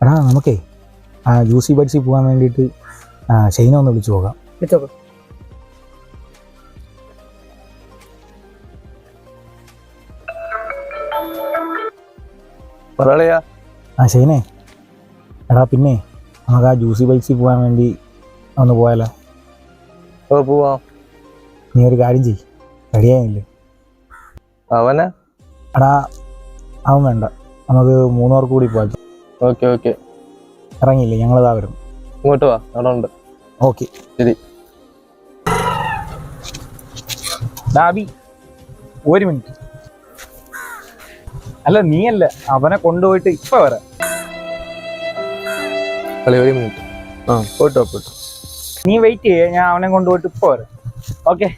എടാ നമുക്കേ ആ ജ്യൂസി ബഡ്സിൽ പോകാൻ വേണ്ടിയിട്ട് ഷൈന ഒന്ന് വിളിച്ചു പോകാം. വിളിച്ചോളൂ. പറയാ ഷൈനെ, എടാ പിന്നെ നമുക്ക് ആ ജ്യൂസി ബൈക്സിൽ പോകാൻ വേണ്ടി ഒന്ന് പോയാലോ? പോവാം. നീ ഒരു കാര്യം ചെയ്യ്, റെഡിയായില്ലേ? അവനെ എടാ അവൻ വേണ്ട, നമുക്ക് 3 പേർക്ക് കൂടി പോകാം. Okay okay. ഇറങ്ങിയില്ലേ? ഞങ്ങളിതാ വരും. ഇങ്ങോട്ട് വാ, അവിടെ ഉണ്ട്. ഓക്കെ ശരി. ഡാബി, ഒരു മിനിറ്റ്. അല്ല നീയല്ല, അവനെ കൊണ്ടുപോയിട്ട് ഇപ്പൊ വരാം. കളി ഒരു മിനിറ്റ്. പോട്ടോ പോട്ടോ. നീ വെയിറ്റ് ചെയ്യേ, ഞാൻ അവനെ കൊണ്ടുപോയിട്ട് ഇപ്പൊ വരാം. ഓക്കെ.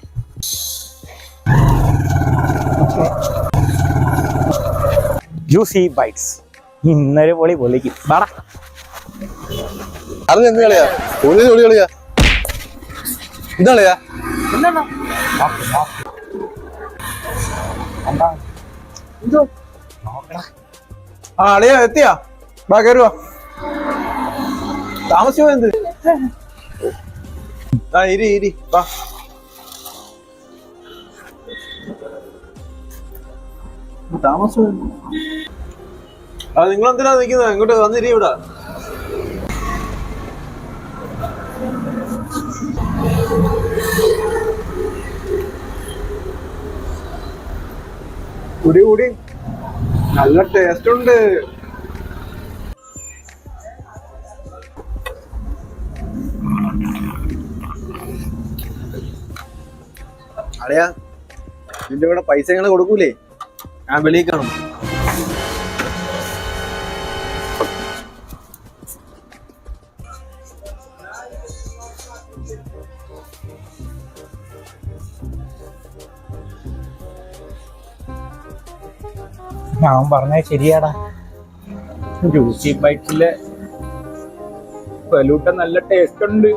ജ്യൂസി ബൈറ്റ്സ് ഇന്നൊരു പൊളി പൊളിക്കും. വാടാ. അത് എന്ത് കളിയാ? പൊളി കളിയാ. എന്താ കളിയാ? അളിയാ എത്തിയാ? വാ കയറുവാ. താമസിച്ചോ എന്ത്? ഇരി വാ. താമസിച്ചോ? നിങ്ങൾ എന്തിനാ നിൽക്കുന്നത്? ഇങ്ങോട്ട് വന്നിരി. ഇവിടെ കൂടി നല്ല ടേസ്റ്റ് ഉണ്ട്. അളിയാ, നിന്റെ ഇവിടെ പൈസ ഞങ്ങള് കൊടുക്കൂലേ? ഞാൻ വെളിയിൽ കാണും. ഞാൻ പറഞ്ഞത് ശരിയാടാ. ജ്യൂസി ബൈറ്റ്സിലെ ഫലൂട്ട നല്ല ടേസ്റ്റ് ഉണ്ട്.